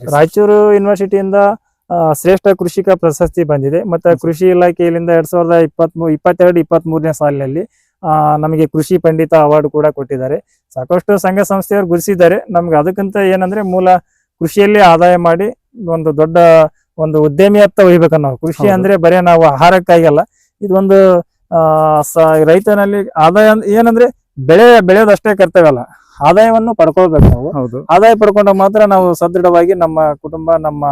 ರಾಯಚೂರು ಯೂನಿವರ್ಸಿಟಿಯಿಂದ ಶ್ರೇಷ್ಠ ಕೃಷಿಕ ಪ್ರಶಸ್ತಿ ಬಂದಿದೆ. ಮತ್ತೆ ಕೃಷಿ ಇಲಾಖೆಯಿಂದ 2022-23ನೇ ಸಾಲಿನಲ್ಲಿ ನಮಗೆ ಕೃಷಿ ಪಂಡಿತ ಅವಾರ್ಡ್ ಕೂಡ ಕೊಟ್ಟಿದ್ದಾರೆ. ಸಾಕಷ್ಟು ಸಂಘ ಸಂಸ್ಥೆಯವರು ಗುರುತಿಸಿದ್ದಾರೆ. ನಮ್ಗೆ ಅದಕ್ಕಿಂತ ಏನಂದ್ರೆ ಮೂಲ ಕೃಷಿಯಲ್ಲಿ ಆದಾಯ ಮಾಡಿ ಒಂದು ದೊಡ್ಡ ಒಂದು ಉದ್ಯಮಿಯತ್ತ ಒಯ್ಬೇಕು ನಾವು. ಕೃಷಿ ಅಂದ್ರೆ ಬರೀ ನಾವು ಆಹಾರಕ್ಕಾಗಲ್ಲ, ಇದೊಂದು ರೈತನಲ್ಲಿ ಆದಾಯ ಏನಂದ್ರೆ ಬೆಳೆಯೋದಷ್ಟೇ ಕರ್ತವ್ಯ ಅಲ್ಲ, ಆದಾಯವನ್ನು ಪಡ್ಕೊಳ್ಬೇಕು ನಾವು. ಆದಾಯ ಪಡ್ಕೊಂಡ ಮಾತ್ರ ನಾವು ಸದೃಢವಾಗಿ ನಮ್ಮ ಕುಟುಂಬ ನಮ್ಮ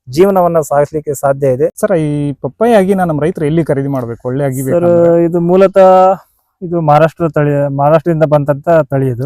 ಜೀವನವನ್ನ ಸಾಗಿಸ್ಲಿಕ್ಕೆ ಸಾಧ್ಯ ಇದೆ. ಸರ್, ಈ ಪಪ್ಪಾಯಿ ಆಗಿನ ನಮ್ಮ ರೈತರು ಎಲ್ಲಿ ಖರೀದಿ ಮಾಡ್ಬೇಕು? ಒಳ್ಳೆ ಆಗಿ ಸರ್, ಇದು ಮೂಲತಃ ಇದು ಮಹಾರಾಷ್ಟ್ರದಿಂದ ಬಂದಂತ ತಳಿ ಇದು.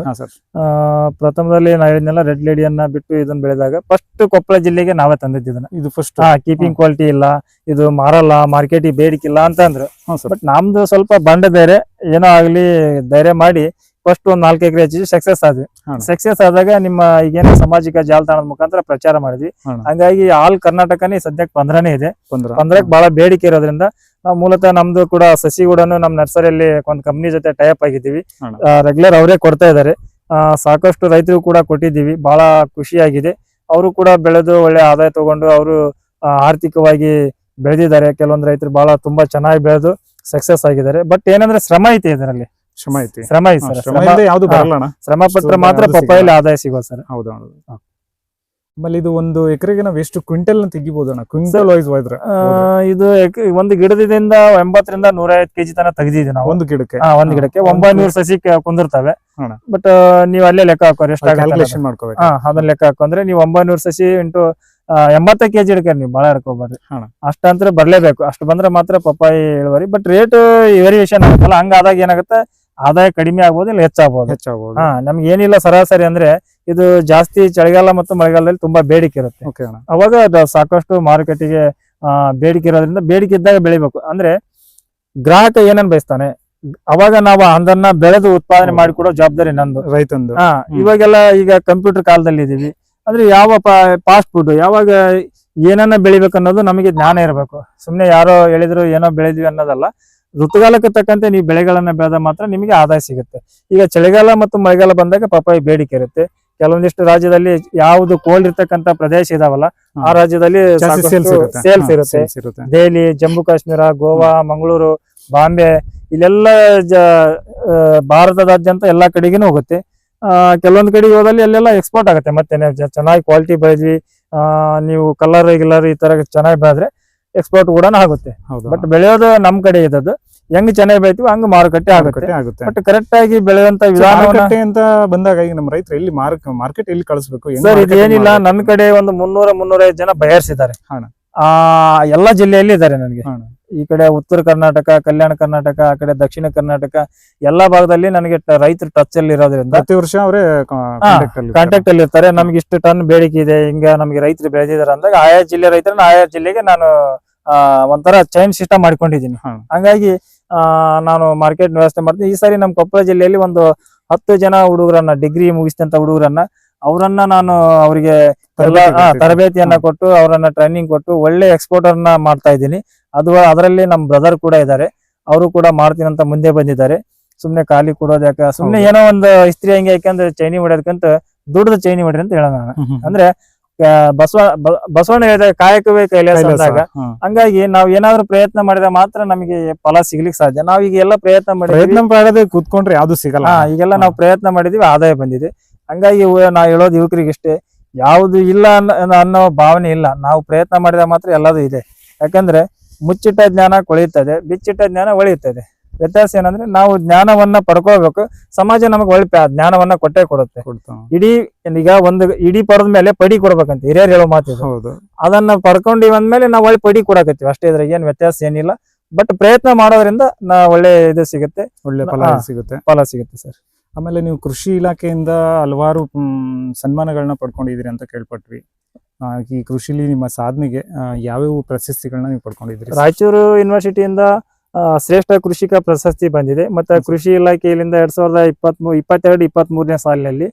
ಪ್ರಥಮದಲ್ಲಿ ನಾ ಹೇಳಿದ್ನೆಲ್ಲ ರೆಡ್ ಲೇಡಿಯನ್ನ ಬಿಟ್ಟು ಇದನ್ನ ಬೆಳೆದಾಗ ಫಸ್ಟ್ ಕೊಪ್ಪಳ ಜಿಲ್ಲೆಗೆ ನಾವೇ ತಂದಿದ್ದು ಇದನ್ನ. ಇದು ಫಸ್ಟ್ ಕೀಪಿಂಗ್ ಕ್ವಾಲಿಟಿ ಇಲ್ಲ, ಇದು ಮಾರಲ್ಲ, ಮಾರ್ಕೆಟಿಗೆ ಬೇಡಿಕಿಲ್ಲ ಅಂತ ಅಂದ್ರು. ಬಟ್ ನಮ್ದು ಸ್ವಲ್ಪ ಬಂಡ ಬೇರೆ, ಏನೋ ಆಗ್ಲಿ ಧೈರ್ಯ ಮಾಡಿ ಫಸ್ಟ್ ಒಂದ್ 4 ಎಕರೆ ಹಚ್ಚಿ ಸಕ್ಸಸ್ ಆದ್ವಿ. ಸಕ್ಸಸ್ ಆದಾಗ ನಿಮ್ಮ ಈಗೇನ ಸಾಮಾಜಿಕ ಜಾಲತಾಣದ ಮುಖಾಂತರ ಪ್ರಚಾರ ಮಾಡಿದ್ವಿ. ಹಂಗಾಗಿ ಆಲ್ ಕರ್ನಾಟಕನೇ ಸದ್ಯಕ್ಕೆ 15ನೇ ಇದೆ. 15ಕ್ಕೆ ಬಹಳ ಬೇಡಿಕೆ ಇರೋದ್ರಿಂದ ನಾವು ಮೂಲತಃ ನಮ್ದು ಕೂಡ ಸಸಿ ಕೂಡ ನಮ್ ನರ್ಸರಿಯಲ್ಲಿ ಒಂದು ಕಂಪ್ನಿ ಜೊತೆ ಟೈಪ್ ಆಗಿದ್ದೀವಿ. ರೆಗ್ಯುಲರ್ ಅವರೇ ಕೊಡ್ತಾ ಇದಾರೆ. ಸಾಕಷ್ಟು ರೈತರು ಕೂಡ ಕೊಟ್ಟಿದ್ದೀವಿ. ಬಹಳ ಖುಷಿಯಾಗಿದೆ. ಅವರು ಕೂಡ ಬೆಳೆದು ಒಳ್ಳೆ ಆದಾಯ ತಗೊಂಡು ಅವರು ಆರ್ಥಿಕವಾಗಿ ಬೆಳೆದಿದ್ದಾರೆ. ಕೆಲವೊಂದು ರೈತರು ಬಹಳ ತುಂಬಾ ಚೆನ್ನಾಗಿ ಬೆಳೆದು ಸಕ್ಸಸ್ ಆಗಿದ್ದಾರೆ. ಬಟ್ ಏನಂದ್ರೆ ಶ್ರಮ ಐತೆ ಇದರಲ್ಲಿ, ಶ್ರಮ ಪತ್ರ ಮಾತ್ರ ಪಪ್ಪಾಯಲ್ಲಿ ಆದಾಯ ಸಿಗೋದು ಸರ್. ಆಮೇಲೆ ಇದು ಒಂದು ಎಕರೆಗೆ ನಾವು ಎಷ್ಟು ಕ್ವಿಂಟಲ್ ತೆಗಿಬಹುದು? ಕ್ವಿಂಟಲ್ ವೈಸ್ ಹೋದ್ರೆ ಇದು ಒಂದು ಗಿಡದಿಂದ 80ರಿಂದ 150 ಕೆಜಿ ತನಕ ತೆಗೆದಿದ್ದೀವಿ ನಾವು. ಒಂದು ಗಿಡಕ್ಕೆ 900 ಸಸಿ ಕುಂದಿರ್ತವೆ. ಬಟ್ ನೀವು ಅಲ್ಲೇ ಲೆಕ್ಕ ಹಾಕೋರಿ, ಕ್ಯಾಲ್ಕುಲೇಷನ್ ಮಾಡ್ಕೋಬೇಕು. ಅದನ್ನ ಲೆಕ್ಕ ಹಾಕೊಂಡ್ರೆ ನೀವು 900 ಸಸಿ ಇಂಟು 80 ಕೆಜಿ ಹಿಡ್ಕ ನೀವು ಬಾಳ ಹಿಡ್ಕೋಬಾರ್ರಿ. ಅಷ್ಟಂತ್ರ ಬರ್ಲೇಬೇಕು. ಅಷ್ಟು ಬಂದ್ರೆ ಮಾತ್ರ ಪಪ್ಪಾಯಿ ಇಳುವರಿ. ಬಟ್ ರೇಟ್ ವೇರಿಯೇಷನ್ ಆಗುತ್ತಲ್ಲ, ಹಂಗಾದಾಗ ಏನಾಗುತ್ತೆ, ಆದಾಯ ಕಡಿಮೆ ಆಗ್ಬೋದು, ಇಲ್ಲ ಹೆಚ್ಚಾಗ್ಬೋದು. ನಮ್ಗೆ ಏನಿಲ್ಲ, ಸರಾಸರಿ ಅಂದ್ರೆ ಇದು ಜಾಸ್ತಿ ಚಳಿಗಾಲ ಮತ್ತು ಮಳೆಗಾಲದಲ್ಲಿ ತುಂಬಾ ಬೇಡಿಕೆ ಇರುತ್ತೆ. ಅವಾಗ ಸಾಕಷ್ಟು ಮಾರುಕಟ್ಟೆಗೆ ಬೇಡಿಕೆ ಇರೋದ್ರಿಂದ ಬೇಡಿಕೆ ಇದ್ದಾಗ ಬೆಳಿಬೇಕು. ಅಂದ್ರೆ ಗ್ರಾಹಕ ಏನನ್ ಬಯಸ್ತಾನೆ ಅವಾಗ ನಾವು ಅದನ್ನ ಬೆಳೆದು ಉತ್ಪಾದನೆ ಮಾಡಿಕೊಡೋ ಜವಾಬ್ದಾರಿ ನಂದು, ರೈತಂದು. ಇವಾಗೆಲ್ಲ ಈಗ ಕಂಪ್ಯೂಟರ್ ಕಾಲದಲ್ಲಿ ಇದೀವಿ. ಅಂದ್ರೆ ಯಾವ ಫಾಸ್ಟ್ ಫುಡ್ ಯಾವಾಗ ಏನನ್ನ ಬೆಳಿಬೇಕು ಅನ್ನೋದು ನಮಗೆ ಜ್ಞಾನ ಇರಬೇಕು. ಸುಮ್ನೆ ಯಾರೋ ಹೇಳಿದ್ರು ಏನೋ ಬೆಳೆದ್ವಿ ಅನ್ನೋದಲ್ಲ. ಋತುಗಾಲಕ್ಕೆ ತಕ್ಕಂತೆ ನೀವು ಬೆಳೆಗಳನ್ನ ಬೆಳೆದ ಮಾತ್ರ ನಿಮಗೆ ಆದಾಯ ಸಿಗುತ್ತೆ. ಈಗ ಚಳಿಗಾಲ ಮತ್ತು ಮಳೆಗಾಲ ಬಂದಾಗ ಪಪ್ಪಾಯಿ ಬೇಡಿಕೆ ಇರುತ್ತೆ. ಕೆಲವೊಂದಿಷ್ಟು ರಾಜ್ಯದಲ್ಲಿ ಯಾವ್ದು ಕೋಲ್ಡ್ ಇರ್ತಕ್ಕಂತ ಪ್ರದೇಶ ಇದಾವಲ್ಲ, ಆ ರಾಜ್ಯದಲ್ಲಿ ಸೇಲ್ಸ್ ಇರುತ್ತೆ. ದೆಹಲಿ, ಜಮ್ಮು ಕಾಶ್ಮೀರ, ಗೋವಾ, ಮಂಗಳೂರು, ಬಾಂಬೆ, ಇಲ್ಲೆಲ್ಲ ಭಾರತದಾದ್ಯಂತ ಎಲ್ಲಾ ಕಡೆಗೇನು ಹೋಗುತ್ತೆ. ಕೆಲವೊಂದು ಕಡೆಗೆ ಹೋದಲ್ಲಿ ಅಲ್ಲೆಲ್ಲ ಎಕ್ಸ್ಪೋರ್ಟ್ ಆಗುತ್ತೆ. ಮತ್ತೆ ಚೆನ್ನಾಗಿ ಕ್ವಾಲಿಟಿ ಬೆಳೆದ್ವಿ, ನೀವು ಕಲರ್ ಈ ತರ ಚೆನ್ನಾಗಿ ಬೆಳೆದ್ರೆ ಎಕ್ಸ್ಪೋರ್ಟ್ ಕೂಡ ಆಗುತ್ತೆ. ಬಟ್ ಬೆಳೆಯೋದು ನಮ್ ಕಡೆ ಇದ್ದದ್ದು, ಹೆಂಗ್ ಚೆನ್ನಾಗಿ ಬೆಳಿತೀವಿ ಹಂಗ ಮಾರುಕಟ್ಟೆ ಆಗುತ್ತೆ. ಬಟ್ ಕರೆಕ್ಟ್ ಆಗಿ ಬೆಳೆಯುವಂತ ವಿಧಾನ ಅಂತ ಬಂದಾಗ ಈಗ ನಮ್ಮ ರೈತರು ಎಲ್ಲಿ ಮಾರ್ಕೆಟ್ ಎಲ್ಲಿ ಕಳಿಸ್ಬೇಕು? ಸರ್, ಇದೇನಿಲ್ಲ, ನನ್ನ ಕಡೆ ಒಂದು 300-305 ಜನ ಬಯರ್ಸ್ ಇದ್ದಾರೆ. ಎಲ್ಲಾ ಜಿಲ್ಲೆಯಲ್ಲಿ ಇದ್ದಾರೆ ನನಗೆ. ಈ ಕಡೆ ಉತ್ತರ ಕರ್ನಾಟಕ, ಕಲ್ಯಾಣ ಕರ್ನಾಟಕ, ಆ ಕಡೆ ದಕ್ಷಿಣ ಕರ್ನಾಟಕ ಎಲ್ಲಾ ಭಾಗದಲ್ಲಿ ನನಗೆ ರೈತರು ಟಚ್ ಅಲ್ಲಿ ಇರೋದ್ರಿಂದ ಪ್ರತಿ ವರ್ಷ ಅವರೇ ಕಾಂಟ್ಯಾಕ್ಟ್ ಅಲ್ಲಿ ಇರ್ತಾರೆ. ನಮ್ಗೆ ಇಷ್ಟು ಟನ್ ಬೇಡಿಕೆ ಇದೆ, ಹಿಂಗ ನಮ್ಗೆ ರೈತರು ಬೆಳೆದಿದ್ದಾರೆ ಅಂದಾಗ ಆಯಾ ಜಿಲ್ಲೆ ರೈತರನ್ನ ಆಯಾ ಜಿಲ್ಲೆಗೆ ನಾನು ಒಂಥರ ಚೈನ್ ಸಿಸ್ಟಮ್ ಮಾಡ್ಕೊಂಡಿದ್ದೀನಿ. ಹಂಗಾಗಿ ನಾನು ಮಾರ್ಕೆಟ್ ವ್ಯವಸ್ಥೆ ಮಾಡ್ತೀನಿ. ಈ ಸಾರಿ ನಮ್ ಕೊಪ್ಪಳ ಜಿಲ್ಲೆಯಲ್ಲಿ ಒಂದು 10 ಜನ ಹುಡುಗರನ್ನ, ಡಿಗ್ರಿ ಮುಗಿಸಿದಂತ ಹುಡುಗರನ್ನ, ಅವರನ್ನ ನಾನು ಅವರಿಗೆ ತರಬೇತಿಯನ್ನ ಕೊಟ್ಟು ಅವರನ್ನ ಟ್ರೈನಿಂಗ್ ಕೊಟ್ಟು ಒಳ್ಳೆ ಎಕ್ಸ್ಪೋರ್ಟರ್ನ ಮಾಡ್ತಾ ಇದ್ದೀನಿ. ಅದರಲ್ಲಿ ನಮ್ ಬ್ರದರ್ ಕೂಡ ಇದ್ದಾರೆ. ಅವರು ಕೂಡ ಮಾಡ್ತೀನಿ ಅಂತ ಮುಂದೆ ಬಂದಿದ್ದಾರೆ. ಸುಮ್ನೆ ಖಾಲಿ ಕೊಡೋದ್ ಯಾಕ, ಸುಮ್ನೆ ಏನೋ ಒಂದು ಇಸ್ತ್ರಿ ಹಂಗೆ ಯಾಕಂದ್ರೆ ಚೈನಿ ಹೊಡೆಯೋದಕ್ಕಂತ ದುಡ್ದು ಚೈನಿ ಹೊಡ್ರಿ ಅಂತ ಹೇಳೋಣ ನಾನು. ಅಂದ್ರೆ ಬಸವಣ್ಣ ಹೇಳಿದ ಕಾಯಕವೇ ಕೈಲಾಸ ಅಂದಾಗ, ಹಂಗಾಗಿ ನಾವ್ ಏನಾದ್ರು ಪ್ರಯತ್ನ ಮಾಡಿದ್ರೆ ಮಾತ್ರ ನಮಗೆ ಫಲ ಸಿಗ್ಲಿಕ್ಕೆ ಸಾಧ್ಯ. ನಾವ್ ಈಗ ಎಲ್ಲ ಪ್ರಯತ್ನ ಮಾಡಿದ್ರೆ ಕೂತ್ಕೊಂಡ್ರೆ ಯಾವ್ದು ಸಿಗಲ್ಲ. ಈಗೆಲ್ಲ ನಾವು ಪ್ರಯತ್ನ ಮಾಡಿದೀವಿ, ಆದಾಯ ಬಂದಿದೆ. ಹಂಗಾಗಿ ನಾ ಹೇಳೋದು ಯುವಕರಿಗೆ ಇಷ್ಟೇ, ಯಾವ್ದು ಇಲ್ಲ ಅನ್ನೋ ಭಾವನೆ ಇಲ್ಲ. ನಾವು ಪ್ರಯತ್ನ ಮಾಡಿದಾಗ ಮಾತ್ರ ಎಲ್ಲದೂ ಇದೆ. ಯಾಕಂದ್ರೆ ಮುಚ್ಚಿಟ್ಟ ಜ್ಞಾನ ಕೊಳೆಯುತ್ತದೆ, ಬಿಚ್ಚಿಟ್ಟ ಜ್ಞಾನ ಒಳೆಯುತ್ತದೆ. ವ್ಯತ್ಯಾಸ ಏನಂದ್ರೆ ನಾವು ಜ್ಞಾನವನ್ನ ಪಡ್ಕೋಬೇಕು, ಸಮಾಜ ನಮಗೆ ಒಳ್ಳೆ ಜ್ಞಾನವನ್ನ ಕೊಟ್ಟೆ ಕೊಡುತ್ತೆ. ಈಗ ಒಂದು ಇಡೀ ಪಡೆದ ಮೇಲೆ ಪಡಿ ಕೊಡ್ಬೇಕಂತ ಹಿರಿಯರು ಹೇಳೋ ಮಾತಿದೆ. ಅದನ್ನ ಪಡ್ಕೊಂಡಿವಿ ಅಂದ್ಮೇಲೆ ನಾವು ಒಳ್ಳೆ ಪಡಿ ಕೊಡಕತ್ತೀವಿ ಅಷ್ಟೇ. ಇದ್ರಾಗ ಏನ್ ವ್ಯತ್ಯಾಸ ಏನಿಲ್ಲ. ಬಟ್ ಪ್ರಯತ್ನ ಮಾಡೋದ್ರಿಂದ ಒಳ್ಳೆ ಇದು ಸಿಗುತ್ತೆ, ಒಳ್ಳೆ ಫಲ ಸಿಗುತ್ತೆ ಸರ್. ಆಮೇಲೆ ನೀವು ಕೃಷಿ ಇಲಾಖೆಯಿಂದ ಹಲವಾರು ಸನ್ಮಾನಗಳನ್ನ ಪಡ್ಕೊಂಡಿದ್ದೀರಿ ಅಂತ ಕೇಳ್ಪಟ್ವಿ. ಈ ಕೃಷಿಲಿ ನಿಮ್ಮ ಸಾಧನೆಗೆ ಯಾವ್ಯಾವ ಪ್ರಶಸ್ತಿಗಳನ್ನ ನೀವು ಪಡ್ಕೊಂಡಿದ್ದೀರಿ? ರಾಯಚೂರು ಯೂನಿವರ್ಸಿಟಿಯಿಂದ ಶ್ರೇಷ್ಠ ಕೃಷಿಕ ಪ್ರಶಸ್ತಿ ಬಂದಿದೆ. ಮತ್ತೆ ಕೃಷಿ ಇಲಾಖೆಯಿಂದ 2022-23ನೇ ಸಾಲಿನಲ್ಲಿ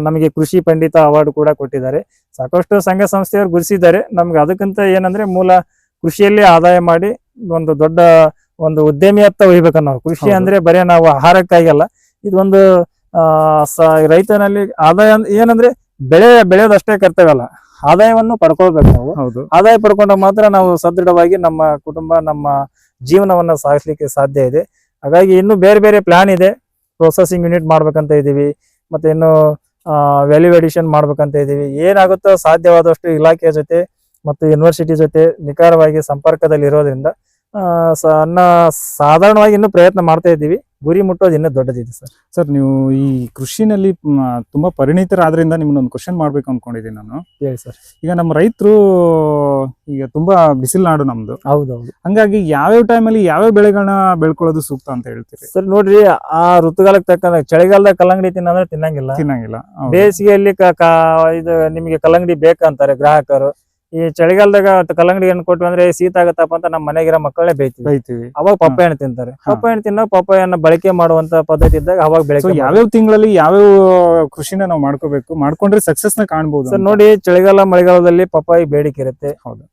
ನಮಗೆ ಕೃಷಿ ಪಂಡಿತ ಅವಾರ್ಡ್ ಕೂಡ ಕೊಟ್ಟಿದ್ದಾರೆ. ಸಾಕಷ್ಟು ಸಂಘ ಸಂಸ್ಥೆಯವರು ಗುರುತಿಸಿದ್ದಾರೆ. ನಮ್ಗೆ ಅದಕ್ಕಿಂತ ಏನಂದ್ರೆ ಮೂಲ ಕೃಷಿಯಲ್ಲಿ ಆದಾಯ ಮಾಡಿ ಒಂದು ದೊಡ್ಡ ಒಂದು ಉದ್ಯಮಿಯತ್ತ ಒಯ್ಬೇಕು ನಾವು. ಕೃಷಿ ಅಂದ್ರೆ ಬರೀ ನಾವು ಆಹಾರಕ್ಕಾಗಲ್ಲ, ಇದೊಂದು ರೈತನಲ್ಲಿ ಆದಾಯ ಏನಂದ್ರೆ ಬೆಳೆಯೋದಷ್ಟೇ ಕರ್ತವ್ಯ ಅಲ್ಲ, ಆದಾಯವನ್ನು ಪಡ್ಕೊಳ್ಬೇಕು ನಾವು. ಹೌದು. ಆದಾಯ ಪಡ್ಕೊಂಡಾಗ ಮಾತ್ರ ನಾವು ಸದೃಢವಾಗಿ ನಮ್ಮ ಕುಟುಂಬ ನಮ್ಮ ಜೀವನವನ್ನ ಸಾಗಿಸ್ಲಿಕ್ಕೆ ಸಾಧ್ಯ ಇದೆ. ಹಾಗಾಗಿ ಇನ್ನು ಬೇರೆ ಬೇರೆ ಪ್ಲಾನ್ ಇದೆ. ಪ್ರೊಸೆಸಿಂಗ್ ಯೂನಿಟ್ ಮಾಡ್ಬೇಕಂತ ಇದೀವಿ, ಮತ್ತೆ ಇನ್ನು ವ್ಯಾಲ್ಯೂ ಅಡಿಷನ್ ಮಾಡ್ಬೇಕಂತ ಇದೀವಿ. ಏನಾಗುತ್ತೋ ಸಾಧ್ಯವಾದಷ್ಟು ಇಲಾಖೆಯ ಜೊತೆ ಮತ್ತು ಯೂನಿವರ್ಸಿಟಿ ಜೊತೆ ನಿಖರವಾಗಿ ಸಂಪರ್ಕದಲ್ಲಿ ಇರೋದ್ರಿಂದ ಸಾಧಾರಣವಾಗಿ ಇನ್ನು ಪ್ರಯತ್ನ ಮಾಡ್ತಾ ಇದ್ದೀವಿ. ಗುರಿ ಮುಟ್ಟೋದು ಇನ್ನೂ ದೊಡ್ಡದಿದೆ ಸರ್. ಸರ್, ನೀವು ಈ ಕೃಷಿನಲ್ಲಿ ತುಂಬಾ ಪರಿಣಿತರಾದ್ರಿಂದ ನಿಮ್ಮನ್ನೊಂದು ಕ್ವಶನ್ ಮಾಡ್ಬೇಕು ಅನ್ಕೊಂಡಿದ್ದೀನಿ ನಾನು. ಹೇಳಿ ಸರ್. ಈಗ ನಮ್ಮ ರೈತರು ಈಗ ತುಂಬಾ ಬಿಸಿಲು ನಾಡು ನಮ್ದು. ಹೌದೌದು. ಹಂಗಾಗಿ ಯಾವ್ಯಾವ ಟೈಮಲ್ಲಿ ಯಾವ್ಯಾವ ಬೆಳೆಗಳನ್ನ ಬೆಳ್ಕೊಳ್ಳೋದು ಸೂಕ್ತ ಅಂತ ಹೇಳ್ತೀರಿ? ಸರ್ ನೋಡ್ರಿ, ಆ ಋತುಗಾಲಕ್ಕೆ ತಕ್ಕಂತ ಚಳಿಗಾಲದಾಗ ಕಲ್ಲಂಗಡಿ ತಿನ್ನಂದ್ರೆ ತಿನ್ನಂಗಿಲ್ಲ. ಹೌದು. ಬೇಸಿಗೆಯಲ್ಲಿ ಇದು ನಿಮಗೆ ಕಲ್ಲಂಗಡಿ ಬೇಕಂತಾರೆ ಗ್ರಾಹಕರು. ಈ ಚಳಿಗಾಲದಾಗ ಕಲ್ಲಂಗಡಿ ಹಣ್ಣು ಕೊಟ್ವಿ ಅಂದ್ರೆ ಶೀತ ಆಗತ್ತಪ್ಪ ಅಂತ ನಮ್ಮ ಮನೆಗಿರೋ ಮಕ್ಕಳೇ ಬೈತೀವಿ. ಅವಾಗ ಪಪ್ಪಾಯ ಹಣ್ಣು ತಿಂತಾರೆ. ಪಪ್ಪಾಯ ಹಣ್ಣು ತಿನ್ನೋ ಪಪ್ಪಾಯ ಹಣ್ಣು ಬಳಕೆ ಮಾಡುವಂತ ಪದ್ಧತಿ ಇದ್ದಾಗ ಅವಾಗ ಬೆಳಗ್ಗೆ ಯಾವ್ಯಾವ ತಿಂಗಳಲ್ಲಿ ಯಾವ್ಯಾವ ಕೃಷಿನ ನಾವು ಮಾಡ್ಕೊಂಡ್ರೆ ಸಕ್ಸಸ್ ನ ಕಾಣ್ಬಹುದು. ಸರ್ ನೋಡಿ, ಚಳಿಗಾಲ ಮಳೆಗಾಲದಲ್ಲಿ ಪಪ್ಪಾಯಿ ಬೇಡಿಕೆ ಇರುತ್ತೆ. ಹೌದು.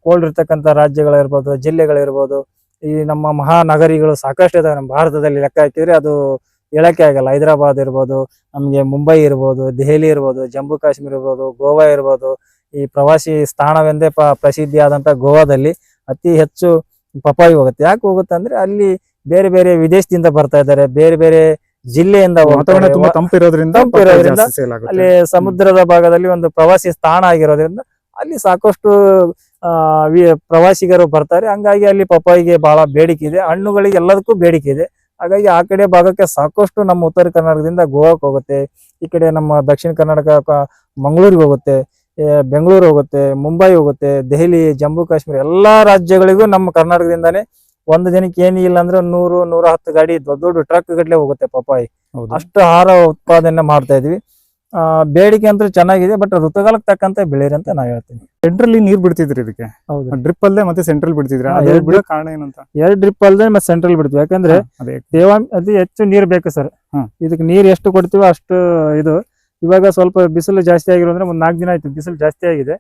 ಕೋಲ್ಡ್ ಇರ್ತಕ್ಕಂಥ ರಾಜ್ಯಗಳಿರ್ಬೋದು, ಜಿಲ್ಲೆಗಳಿರ್ಬೋದು, ಈ ನಮ್ಮ ಮಹಾನಗರಿಗಳು ಸಾಕಷ್ಟು ಇದಾವೆ ನಮ್ಮ ಭಾರತದಲ್ಲಿ. ಲೆಕ್ಕ ಹಾಕಿದ್ರೆ ಅದು ಹೇಳಕ್ಕೆ ಆಗಲ್ಲ. ಹೈದರಾಬಾದ್ ಇರ್ಬೋದು, ನಮ್ಗೆ ಮುಂಬೈ ಇರ್ಬೋದು, ದೆಹಲಿ ಇರ್ಬೋದು, ಜಮ್ಮು ಕಾಶ್ಮೀರ ಇರ್ಬೋದು, ಗೋವಾ ಇರ್ಬೋದು. ಈ ಪ್ರವಾಸಿ ಸ್ಥಾನವೆಂದೇ ಪ್ರಸಿದ್ಧಿ ಆದಂತ ಗೋವಾದಲ್ಲಿ ಅತಿ ಹೆಚ್ಚು ಪಪ್ಪಾಯಿ ಹೋಗುತ್ತೆ. ಯಾಕೆ ಹೋಗುತ್ತೆ ಅಂದ್ರೆ ಅಲ್ಲಿ ಬೇರೆ ಬೇರೆ ವಿದೇಶದಿಂದ ಬರ್ತಾ ಇದ್ದಾರೆ, ಬೇರೆ ಬೇರೆ ಜಿಲ್ಲೆಯಿಂದ ತುಂಬಾ ತಂಪಿರೋದ್ರಿಂದ ಅಲ್ಲಿ ಸಮುದ್ರದ ಭಾಗದಲ್ಲಿ ಒಂದು ಪ್ರವಾಸಿ ಸ್ಥಾನ ಆಗಿರೋದ್ರಿಂದ ಅಲ್ಲಿ ಸಾಕಷ್ಟು ಪ್ರವಾಸಿಗರು ಬರ್ತಾರೆ. ಹಂಗಾಗಿ ಅಲ್ಲಿ ಪಪ್ಪಾಯಿಗೆ ಬಹಳ ಬೇಡಿಕೆ ಇದೆ. ಹಣ್ಣುಗಳಿಗೆ ಎಲ್ಲದಕ್ಕೂ ಬೇಡಿಕೆ ಇದೆ. ಹಾಗಾಗಿ ಆ ಕಡೆ ಭಾಗಕ್ಕೆ ಸಾಕಷ್ಟು ನಮ್ಮ ಉತ್ತರ ಕರ್ನಾಟಕದಿಂದ ಗೋವಾಕ್ಕೆ ಹೋಗುತ್ತೆ. ಈ ಕಡೆ ನಮ್ಮ ದಕ್ಷಿಣ ಕರ್ನಾಟಕ ಮಂಗಳೂರಿಗೆ ಹೋಗುತ್ತೆ, ಬೆಂಗಳೂರು ಹೋಗುತ್ತೆ, ಮುಂಬೈ ಹೋಗುತ್ತೆ, ದೆಹಲಿ, ಜಮ್ಮು ಕಾಶ್ಮೀರ ಎಲ್ಲಾ ರಾಜ್ಯಗಳಿಗೂ ನಮ್ಮ ಕರ್ನಾಟಕದಿಂದಾನೇ ಒಂದು ದಿನಕ್ಕೆ ಏನಿಲ್ಲ ಅಂದ್ರೆ 100-110 ಗಾಡಿ ದೊಡ್ಡ ದೊಡ್ಡ ಟ್ರಕ್ ಗಟ್ಲೆ ಹೋಗುತ್ತೆ ಪಪ್ಪಾಯಿ. ಅಷ್ಟು ಆಹಾರ ಉತ್ಪಾದನೆ ಮಾಡ್ತಾ ಇದೀವಿ. ಬೇಡಿಕೆ ಅಂತ ಚೆನ್ನಾಗಿದೆ. ಬಟ್ ಋತುಕಾಲಕ್ಕೆ ತಕ್ಕಂತೆ ಬೆಳೀರಿ ಅಂತ ನಾ ಹೇಳ್ತೀನಿ. ಸೆಂಟ್ರಲ್ಲಿ ನೀರ್ ಬಿಡ್ತಿದ್ರಿ ಇದಕ್ಕೆ? ಹೌದು. ಡ್ರಿಪ್ ಅಲ್ಲದೆ ಮತ್ತೆ ಸೆಂಟ್ರಲ್ ಬಿಡ್ತಿದ್ರಿ? ಕಾರಣ ಏನಂತ? 2 ಡ್ರಿಪ್ ಅಲ್ಲದೆ ಮತ್ತೆ ಸೆಂಟ್ರಲ್ ಬಿಡ್ತೀವಿ. ಯಾಕಂದ್ರೆ ಅತಿ ಹೆಚ್ಚು ನೀರು ಬೇಕು ಸರ್. ಇದಕ್ಕೆ ನೀರು ಎಷ್ಟು ಕೊಡ್ತೀವೋ ಅಷ್ಟು ಇದು. ಇವಾಗ ಸ್ವಲ್ಪ ಬಿಸಿಲು ಜಾಸ್ತಿ ಆಗಿರೋದ್ರೆ ಒಂದ್ 4 ದಿನ ಆಯ್ತು ಬಿಸಿಲು ಜಾಸ್ತಿ ಆಗಿದೆ.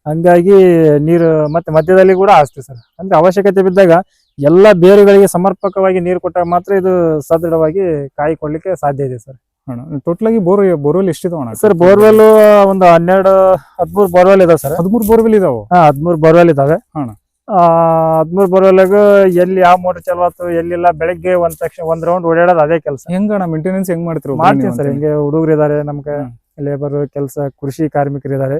ಹಂಗಾಗಿ ನೀರು ಮತ್ತೆ ಮಧ್ಯದಲ್ಲಿ ಕೂಡ ಹಾಸ್ತೀವಿ ಸರ್. ಅಂದ್ರೆ ಅವಶ್ಯಕತೆ ಬಿದ್ದಾಗ ಎಲ್ಲಾ ಬೇರುಗಳಿಗೆ ಸಮರ್ಪಕವಾಗಿ ನೀರು ಕೊಟ್ಟಾಗ ಮಾತ್ರ ಇದು ಸದೃಢವಾಗಿ ಕಾಯಿ ಕೊಡ್ಲಿಕ್ಕೆ ಸಾಧ್ಯ ಇದೆ ಸರ್. ಟೋಟಲ್ ಆಗಿ ಬೋರ್ವೆಲ್ ಎಷ್ಟಿದಾವ ಸರ್? ಬೋರ್ವೆಲ್ ಒಂದು 12-13 ಬೋರ್ವೆಲ್ ಇದಾವೆ ಸರ್. 13 ಬೋರ್ವೆಲ್ ಇದಾವೆ? 13 ಬೋರ್ವೆಲ್ ಇದಾವೆ. 13 ಬೋರ್ವೆಲ್ಗ ಎಲ್ಲಿ ಯಾವ ಮೋಟರ್ ಚಲವಾತು ಎಲ್ಲಿಲ್ಲ, ಬೆಳಗ್ಗೆ ಒಂದ್ ರೌಂಡ್ ಓಡಾಡೋದು ಅದೇ ಕೆಲಸ. ಹೆಂಗಣ ಮೇಂಟೆನೆನ್ಸ್ ಹೆಂಗ್ ಮಾಡ್ತೀವಿ? ಮಾಡ್ತೀನಿ ಸರ್. ಹಿಂಗೆ ಹುಡುಗರು ಇದಾರೆ ನಮ್ಗೆ, ಲೇಬರ್ ಕೆಲಸ, ಕೃಷಿ ಕಾರ್ಮಿಕರು ಇದಾರೆ.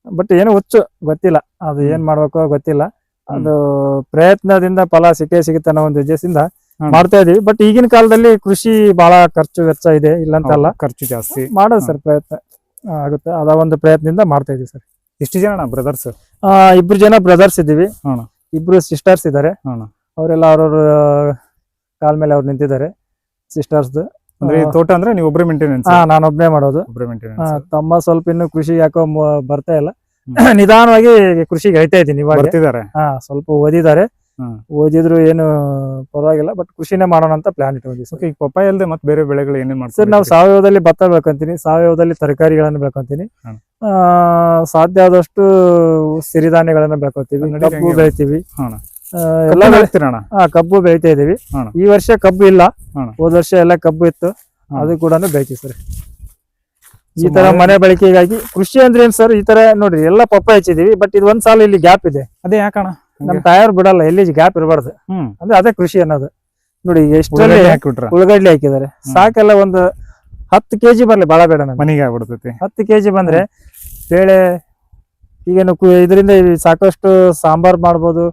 ಬಟ್ ಏನು ಹುಚ್ಚು ಗೊತ್ತಿಲ್ಲ, ಅದು ಏನ್ ಮಾಡ್ಬೇಕೋ ಗೊತ್ತಿಲ್ಲ. ಅದು ಪ್ರಯತ್ನದಿಂದ ಫಲ ಸಿಗುತ್ತೆ ಅನ್ನೋ ಒಂದು ಉದ್ದೇಶದಿಂದ ಮಾಡ್ತಾ ಇದೀವಿ. ಬಟ್ ಈಗಿನ ಕಾಲದಲ್ಲಿ ಕೃಷಿ ಬಹಳ ಖರ್ಚು ವೆಚ್ಚ ಇದೆ, ಇಲ್ಲಂತಲ್ಲ, ಖರ್ಚು ಜಾಸ್ತಿ ಮಾಡೋದು ಸರ್. ಪ್ರಯತ್ನ ಆಗುತ್ತೆ, ಅದ ಒಂದು ಪ್ರಯತ್ನದಿಂದ ಮಾಡ್ತಾ ಇದೀವಿ ಸರ್. ಎಷ್ಟು ಜನ ಬ್ರದರ್ಸ್? 2 ಜನ ಬ್ರದರ್ಸ್ ಇದೀವಿ, 2 ಸಿಸ್ಟರ್ಸ್ ಇದಾರೆ. ಅವರೆಲ್ಲ ಅವ್ರವ್ರ ಕಾಲ್ ಮೇಲೆ ಅವ್ರು ನಿಂತಿದ್ದಾರೆ ಸಿಸ್ಟರ್ಸ್. ಅಂದ್ರೆ ತೋಟ ಅಂದ್ರೆ ನೀವು ಒಬ್ಬರೇ ಮೇಂಟೆನೆನ್ಸ್? ನಾನೊಬ್ನೇ ಮಾಡೋದು. ತಮ್ಮ ಸ್ವಲ್ಪ ಇನ್ನು ಕೃಷಿ ಯಾಕೋ ಬರ್ತಾ ಇಲ್ಲ. ನಿಧಾನವಾಗಿ ಕೃಷಿಗೆ ಹೇಳ್ತಾ ಇದ್ದೀನಿ. ಇವಾಗ ಸ್ವಲ್ಪ ಓದಿದ್ದಾರೆ, ಓದಿದ್ರು ಏನು ಪರವಾಗಿಲ್ಲ. ಬಟ್ ಕೃಷಿನೇ ಮಾಡೋಣ ಅಂತ ಪ್ಲಾನ್ ಇಟ್ಕೊಂಡಿದ್ದೀವಿ. ಈಗ ಪಪ್ಪಾಯ ಅಲ್ಲದೆ ಮತ್ತೆ ಬೇರೆ ಬೆಳೆಗಳು ಏನೇನ್ ಮಾಡ್ತೀವಿ ಸರ್? ನಾವು ಸಾವಯವದಲ್ಲಿ ಭತ್ತ ಬೆಳ್ಕೊಂತೀನಿ, ಸಾವಯವದಲ್ಲಿ ತರಕಾರಿಗಳನ್ನ ಬೆಳ್ಕೊಂತೀನಿ, ಸಾಧ್ಯ ಆದಷ್ಟು ಸಿರಿಧಾನ್ಯಗಳನ್ನ ಬೆಳ್ಕೊತೀವಿ, ಕಬ್ಬು ಬೆಳಿತೀವಿ. ಕಬ್ಬು ಬೆಳಿತಾ ಇದೀವಿ. ಈ ವರ್ಷ ಕಬ್ಬು ಇಲ್ಲ, ಹೋದ ವರ್ಷ ಎಲ್ಲ ಕಬ್ಬು ಇತ್ತು, ಅದು ಕೂಡ ಬೆಳಿತೀವಿ ಸರ್. ಈ ತರ ಮನೆ ಬಳಕೆಗಾಗಿ ಕೃಷಿ ಅಂದ್ರೆ ಏನ್ ಸರ್? ಈ ತರ ನೋಡ್ರಿ, ಎಲ್ಲ ಪಪ್ಪಾಯ ಹಚ್ಚಿದೀವಿ. ಬಟ್ ಇದು ಒಂದ್ ಸಾಲ ಇಲ್ಲಿ ಗ್ಯಾಪ್ ಇದೆ. ಅದೇ ಯಾಕಣ? ನಮ್ ತಯಾರು ಬಿಡಲ್ಲ, ಎಲ್ಲಿ ಗ್ಯಾಪ್ ಇರಬಾರ್ದು. ಅಂದ್ರೆ ಅದೇ ಕೃಷಿ ಅನ್ನೋದು. ನೋಡಿ, ಎಷ್ಟರಲ್ಲಿ ಉಳ್ಳಗಡ್ಲಿ ಹಾಕಿದ್ದಾರೆ. ಸಾಕೆಲ್ಲ ಒಂದು 10 kg ಬರ್ಲಿ, ಬಾಳ ಬೇಡ, ಮನೆಗೆ ಆಗ್ಬಿಡ್ತೈತಿ. 10 kg ಬಂದ್ರೆ ಬೇಳೆ ಈಗೇನು ಇದರಿಂದ ಸಾಕಷ್ಟು ಸಾಂಬಾರ್ ಮಾಡ್ಬೋದು,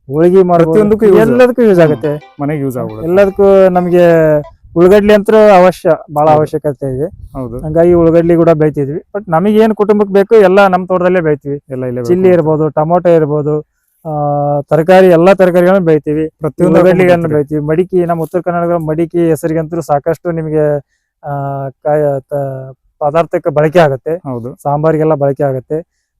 ಹೋಳಿಗೆ ಮಾಡ್ಬೋದು, ಎಲ್ಲದಕ್ಕೂ ಯೂಸ್ ಆಗುತ್ತೆ. ಮನೆಗೆ ಯೂಸ್ ಆಗುತ್ತೆ ಎಲ್ಲದಕ್ಕೂ. ನಮ್ಗೆ ಉಳ್ಳಗಡ್ಲಿ ಅಂತೂ ಬಹಳ ಅವಶ್ಯಕತೆ ಇದೆ. ಹಂಗಾಗಿ ಉಳ್ಳಗಡ್ಲಿ ಕೂಡ ಬೆಳಿತಿದ್ವಿ. ಬಟ್ ನಮಗೆ ಏನ್ ಕುಟುಂಬಕ್ಕೆ ಬೇಕು ಎಲ್ಲ ನಮ್ ತೋಟದಲ್ಲೇ ಬೆಳಿತೀವಿ. ಚಿಲ್ಲಿ ಇರ್ಬೋದು, ಟೊಮೊಟೊ ಇರ್ಬೋದು, ತರಕಾರಿ, ಎಲ್ಲಾ ತರಕಾರಿಗಳನ್ನ ಬೆಳಿತೀವಿ. ಪ್ರತಿಯೊಂದು ಉಳ್ಳಗಡ್ಲಿಗಳನ್ನ ಬೆಳಿತೀವಿ. ಮಡಿಕೆ, ನಮ್ಮ ಉತ್ತರ ಕರ್ನಾಟಕ ಮಡಿಕೆ ಹೆಸರಿಗಂತೂ ಸಾಕಷ್ಟು ನಿಮಗೆ ಪದಾರ್ಥಕ್ಕೆ ಬಳಕೆ ಆಗುತ್ತೆ. ಸಾಂಬಾರಿಗೆಲ್ಲ ಬಳಕೆ ಆಗುತ್ತೆ.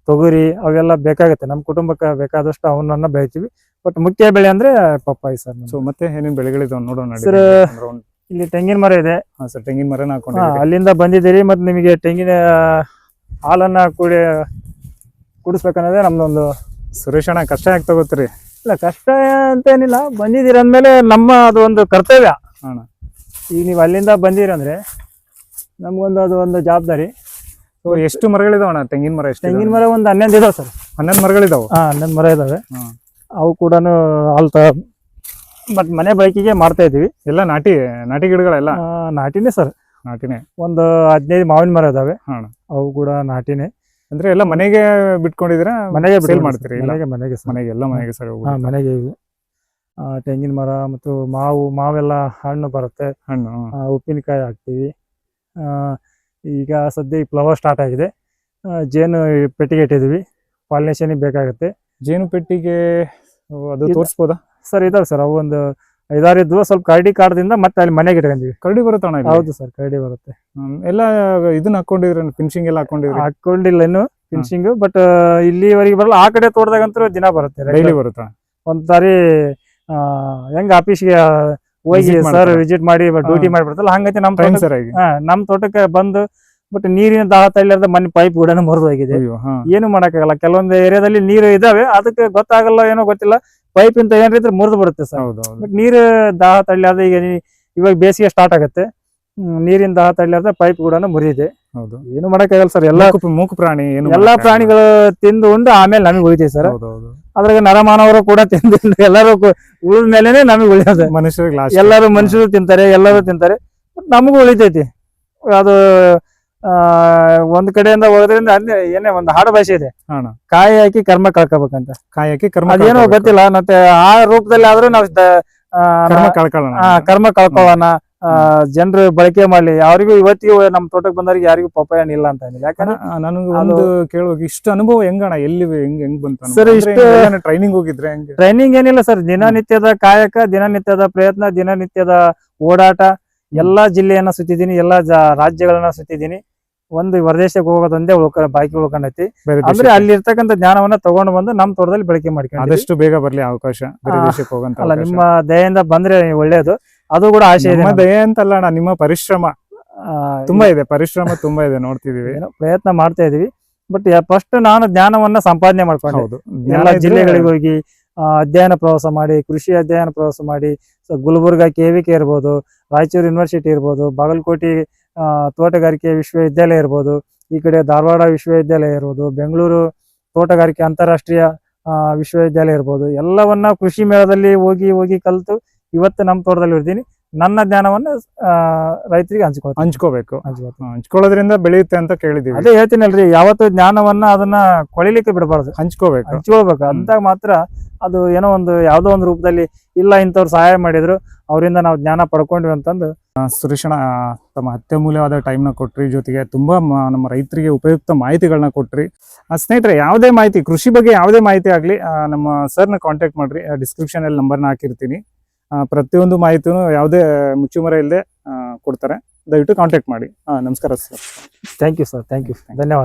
ತೊಗರಿ ಅವೆಲ್ಲ ಬೇಕಾಗುತ್ತೆ. ನಮ್ಮ ಕುಟುಂಬಕ್ಕೆ ಬೇಕಾದಷ್ಟು ಅವನ್ನ ಬೆಳಿತೀವಿ. ಬಟ್ ಮುಖ್ಯ ಬೆಳೆ ಅಂದ್ರೆ ಪಪ್ಪಾಯಿ ಸರ್. ಮತ್ತೆ ಏನೇನ್ ಬೆಳೆಗಳಿದಾವ ನೋಡೋಣ ಸರ್. ಇಲ್ಲಿ ತೆಂಗಿನ ಮರ ಇದೆ ಸರ್. ತೆಂಗಿನ ಮರನ ಅಲ್ಲಿಂದ ಬಂದಿದ್ದೀರಿ. ಮತ್ತೆ ನಿಮಗೆ ತೆಂಗಿನ ಹಾಲನ್ನ ಕುಡಿಸ್ಬೇಕನ್ನೋದೇ ನಮ್ದೊಂದು. ಸುರೇಶ್ ಅಣ್ಣ, ಕಷ್ಟ ಯಾಕೆ ತಗೋತೀರಿ? ಇಲ್ಲ, ಕಷ್ಟ ಅಂತೇನಿಲ್ಲ. ಬಂದಿದ್ದೀರಿ ಅಂದ್ಮೇಲೆ ನಮ್ಮ ಅದು ಒಂದು ಕರ್ತವ್ಯ. ಈಗ ನೀವು ಅಲ್ಲಿಂದ ಬಂದಿರಂದ್ರೆ ನಮ್ಗೊಂದು ಅದು ಒಂದು ಜವಾಬ್ದಾರಿ. ಎಷ್ಟು ಮರಗಳಿದಾವಣ್ಣ? ತೆಂಗಿನ ಮರ ಎಷ್ಟು? ತೆಂಗಿನ ಮರ ಒಂದು 11 ಇದಾವೆ ಸರ್. 11 ಮರಗಳಿದಾವೆ. 11 ಮರ ಇದಾವೆ. ಹ್ಮ್. ಅವು ಕೂಡ ಬಟ್ ಮನೆ ಬಳಕೆಗೆ ಮಾಡ್ತಾ ಇದೀವಿ. ಎಲ್ಲ ನಾಟಿ ಗಿಡಗಳೆಲ್ಲ ನಾಟಿನೇ ಸರ್. ನಾಟಿನೇ. ಒಂದು 15 ಮಾವಿನ ಮರ ಇದಾವೆ. ಹಾ. ಅವು ಕೂಡ ನಾಟಿನೇ. ಅಂದ್ರೆ ಎಲ್ಲ ಮನೆಗೆ ಬಿಟ್ಕೊಂಡಿದ್ದೀರಾ? ಮನೆಗೆ ಸೇಲ್ ಮಾಡ್ತೀರಿ? ಮನೆಗೆ ಸರ್. ಮನೆಗೆ ಎಲ್ಲ ಮನೆಗೆ ಸರ್. ಮನೆಗೆ ಇವು ತೆಂಗಿನ ಮರ ಮತ್ತು ಮಾವೆಲ್ಲ ಹಣ್ಣು ಬರುತ್ತೆ. ಹಣ್ಣು. ಉಪ್ಪಿನಕಾಯಿ ಹಾಕ್ತೀವಿ. ಈಗ ಸದ್ಯ ಫ್ಲವರ್ ಸ್ಟಾರ್ಟ್ ಆಗಿದೆ. ಜೇನು ಪೆಟ್ಟಿಗೆ ಇಟ್ಟಿದ್ದೀವಿ. ಪಾಲಿನೇಷನ್ ಬೇಕಾಗುತ್ತೆ. ಜೇನು ಪೆಟ್ಟಿಗೆ ಅದು ತೋರಿಸ್ಬೋದಾ ಸರ್? ಇದಾವೆ ಸರ್. ಅವು ಒಂದು 5-6 ಇದ್ವು. ಸ್ವಲ್ಪ ಕರಡಿ ಕಾಡದಿಂದ ಮತ್ತೆ ಅಲ್ಲಿ ಮನೆಗೆ ಇಟ್ಕೊಂಡಿವಿ. ಕರಡಿ ಬರುತ್ತಣ್ಣ? ಹೌದು ಸರ್, ಕರಡಿ ಬರುತ್ತೆ. ಎಲ್ಲ ಇದನ್ನ ಹಾಕೊಂಡಿದ್ರಿ? ಫಿನಿಶಿಂಗ್ ಎಲ್ಲ ಹಾಕೊಂಡಿಲ್ಲ ಇನ್ನು ಫಿನಿಶಿಂಗ್. ಬಟ್ ಇಲ್ಲಿವರೆಗೆ ಬರಲ್ಲ. ಆ ಕಡೆ ತೋಟದಾಗಂತೂ ದಿನ ಬರುತ್ತೆ. ಡೈಲಿ ಬರುತ್ತಾ? ಒಂದ್ ಸಾರಿ ಹೆಂಗ್ ಆಫೀಸ್ಗೆ ಹೋಗಿ ಸರ್ ವಿಸಿಟ್ ಮಾಡಿ ಡ್ಯೂಟಿ ಮಾಡಿಬಿಡ್ತಲ್ಲ, ಹಂಗೈತಿ ನಮ್ ತೋಟಕ್ಕೆ ಬಂದು. ಬಟ್ ನೀರಿನ ದಾಹ ತಳ್ಳಾರ್ದ ಮನೆ ಪೈಪ್ ಕೂಡ ಮುರಿದು ಹೋಗಿದೆ. ಏನು ಮಾಡಕ್ಕಾಗಲ್ಲ. ಕೆಲವೊಂದು ಏರಿಯಾದಲ್ಲಿ ನೀರು ಇದಾವೆ, ಅದಕ್ಕೆ ಗೊತ್ತಾಗಲ್ಲ, ಏನೋ ಗೊತ್ತಿಲ್ಲ. ಪೈಪ್ ಇಂತ ಏನ್ರ ಮುರಿದು ಬರುತ್ತೆ ಸರ್. ಬಟ್ ನೀರು ದಾಹ ತಳ್ಳಾರ್ದ ಈಗ ಇವಾಗ ಬೇಸಿಗೆ ಸ್ಟಾರ್ಟ್ ಆಗುತ್ತೆ. ನೀರಿನ ದಾಹ ತಳ್ಳಾರ್ದ ಪೈಪ್ ಕೂಡ ಮುರಿದಿದೆ. ಏನು ಮಾಡಕ್ಕಾಗಲ್ಲ ಸರ್. ಮೂಕು ಪ್ರಾಣಿ ಎಲ್ಲಾ ಪ್ರಾಣಿಗಳು ತಿಂದು ಉಂಡು ಆಮೇಲೆ ನಮಗೆ ಉಳಿತೈತೆ ಸರ್. ಅದ್ರಾಗ ನರಮಾನವರು ಕೂಡ ತಿಂದು ಎಲ್ಲರೂ ಉಳಿದ ಮೇಲೆನೆ ನಮಗೆ ಉಳಿಯೋದು. ಎಲ್ಲರೂ ಮನುಷ್ಯರು ತಿಂತಾರೆ, ಎಲ್ಲರೂ ತಿಂತಾರೆ. ಬಟ್ ನಮಗೂ ಉಳಿತೈತಿ ಅದು. ಒಂದ್ ಕಡೆಯಿಂದ ಹೋಗೋದ್ರಿಂದ ಏನೇ ಒಂದು ಹಾಡು ಭಾಷೆ ಇದೆ, ಕಾಯಿ ಹಾಕಿ ಕರ್ಮ ಕಳ್ಕೋಬೇಕಂತ. ಕಾಯಿ ಹಾಕಿ ಕರ್ಮ ಅದೇನೋ ಗೊತ್ತಿಲ್ಲ. ಮತ್ತೆ ಆ ರೂಪದಲ್ಲಿ ಆದ್ರೂ ನಾವು ಕರ್ಮ ಕಳ್ಕೊಳ್ಳೋಣ, ಜನರು ಬಳಕೆ ಮಾಡ್ಲಿ. ಯಾರಿಗೂ ಇವತ್ತಿಗೂ ನಮ್ ತೋಟಕ್ಕೆ ಬಂದವ್ರಿಗೆ ಯಾರಿಗೂ ಪಪ್ಪಾಯ ಹಣ್ಣು ಇಲ್ಲ ಅಂತ ಏನಿಲ್ಲ. ಯಾಕಂದ್ರೆ ನನಗೆ ಒಂದು ಕೇಳುವಾಗ ಇಷ್ಟು ಅನುಭವ ಹೆಂಗಣ? ಎಲ್ಲಿ ಹೆಂಗ್ ಬಂತು ಸರ್? ಇಷ್ಟು ಟ್ರೈನಿಂಗ್ ಹೋಗಿದ್ರೆ? ಟ್ರೈನಿಂಗ್ ಏನಿಲ್ಲ ಸರ್. ದಿನನಿತ್ಯದ ಕಾಯಕ, ದಿನನಿತ್ಯದ ಪ್ರಯತ್ನ, ದಿನನಿತ್ಯದ ಓಡಾಟ. ಎಲ್ಲಾ ಜಿಲ್ಲೆಯನ್ನ ಸುತ್ತಿದ್ದೀನಿ, ಎಲ್ಲಾ ರಾಜ್ಯಗಳನ್ನ ಸುತ್ತಿದ್ದೀನಿ. ಒಂದು ಹೊರದೇಶಕ್ಕೆ ಹೋಗೋದೊಂದೇ ಬಾಕಿ ಉಳ್ಕೊಂಡೈತಿ. ಅಂದ್ರೆ ಅಲ್ಲಿ ಇರ್ತಕ್ಕಂಥ ಜ್ಞಾನವನ್ನ ತಗೊಂಡು ಬಂದು ನಮ್ ತೋಟದಲ್ಲಿ ಬಳಕೆ ಮಾಡ್ಕೊಂಡು ಆದಷ್ಟು ಬೇಗ ಬರ್ಲಿ ಅವಕಾಶ. ಅಲ್ಲ, ನಿಮ್ಮ ದಯೆಯಿಂದ ಬಂದ್ರೆ ಒಳ್ಳೇದು. ಅದು ಕೂಡ ಆಶೆ ಇದೆ. ದಯೆ ಅಂತಲ್ಲ ಅಣ್ಣ, ನಿಮ್ಮ ಪರಿಶ್ರಮ ತುಂಬಾ ಇದೆ. ಪರಿಶ್ರಮ ತುಂಬಾ ಇದೆ, ನೋಡ್ತಿದೀವಿ. ಪ್ರಯತ್ನ ಮಾಡ್ತಾ ಇದೀವಿ. ಬಟ್ ಫಸ್ಟ್ ನಾನು ಜ್ಞಾನವನ್ನ ಸಂಪಾದನೆ ಮಾಡ್ಕೊಂಡು ಎಲ್ಲ ಜಿಲ್ಲೆಗಳಿಗೆ ಹೋಗಿ ಅಧ್ಯಯನ ಪ್ರವಾಸ ಮಾಡಿ, ಕೃಷಿ ಅಧ್ಯಯನ ಪ್ರವಾಸ ಮಾಡಿ, ಗುಲ್ಬರ್ಗ KVK ಇರ್ಬೋದು, ರಾಯಚೂರು ಯೂನಿವರ್ಸಿಟಿ ಇರ್ಬೋದು, ಬಾಗಲಕೋಟೆ ತೋಟಗಾರಿಕೆ ವಿಶ್ವವಿದ್ಯಾಲಯ ಇರ್ಬೋದು, ಈ ಕಡೆ ಧಾರವಾಡ ವಿಶ್ವವಿದ್ಯಾಲಯ ಇರ್ಬೋದು, ಬೆಂಗಳೂರು ತೋಟಗಾರಿಕೆ ಅಂತಾರಾಷ್ಟ್ರೀಯ ವಿಶ್ವವಿದ್ಯಾಲಯ ಇರ್ಬೋದು, ಎಲ್ಲವನ್ನ ಕೃಷಿ ಮೇಳದಲ್ಲಿ ಹೋಗಿ ಕಲಿತು ಇವತ್ತು ನಮ್ಮ ತೋಟದಲ್ಲಿ ಇರ್ತೀನಿ. ನನ್ನ ಜ್ಞಾನವನ್ನ ರೈತರಿಗೆ ಹಂಚ್ಕೋಬೇಕು. ಹಂಚ್ಕೊಳ್ಳೋದ್ರಿಂದ ಬೆಳೆಯುತ್ತೆ ಅಂತ ಕೇಳಿದೀವಿ. ಅದೇ ಹೇಳ್ತೀನಲ್ರಿ, ಯಾವತ್ತು ಜ್ಞಾನವನ್ನ ಅದನ್ನ ಕೊಳಿಲಿಕ್ಕೆ ಬಿಡಬಾರ್ದು, ಹಂಚ್ಕೊಳ್ಬೇಕು. ಅಂದಾಗ ಮಾತ್ರ ಅದು ಏನೋ ಒಂದು ಯಾವ್ದೋ ಒಂದು ರೂಪದಲ್ಲಿ ಇಲ್ಲ ಇಂಥವ್ರು ಸಹಾಯ ಮಾಡಿದ್ರು, ಅವರಿಂದ ನಾವು ಜ್ಞಾನ ಪಡ್ಕೊಂಡ್ವಿ ಅಂತಂದು. ಸುರೇಶಣ್ಣ, ತಮ್ಮ ಅತ್ಯಮೂಲ್ಯವಾದ ಟೈಮ್ನ ಕೊಟ್ರಿ, ಜೊತೆಗೆ ತುಂಬಾ ನಮ್ಮ ರೈತರಿಗೆ ಉಪಯುಕ್ತ ಮಾಹಿತಿಗಳನ್ನ ಕೊಟ್ರಿ. ಸ್ನೇಹಿತರೆ, ಯಾವುದೇ ಮಾಹಿತಿ, ಕೃಷಿ ಬಗ್ಗೆ ಯಾವುದೇ ಮಾಹಿತಿ ಆಗ್ಲಿ, ನಮ್ಮ ಸರ್ನ ಕಾಂಟ್ಯಾಕ್ಟ್ ಮಾಡ್ರಿ. ಡಿಸ್ಕ್ರಿಪ್ಷನ್ ಅಲ್ಲಿ ನಂಬರ್ನ ಹಾಕಿರ್ತೀನಿ. ಪ್ರತಿಯೊಂದು ಮಾಹಿತಿನೂ ಯಾವುದೇ ಮುಚ್ಚುಮರೆ ಇಲ್ಲದೆ ಕೊಡ್ತಾರೆ. ದಯವಿಟ್ಟು ಕಾಂಟ್ಯಾಕ್ಟ್ ಮಾಡಿ. ನಮಸ್ಕಾರ sir. Thank you sir. Thank you. ಧನ್ಯವಾದ.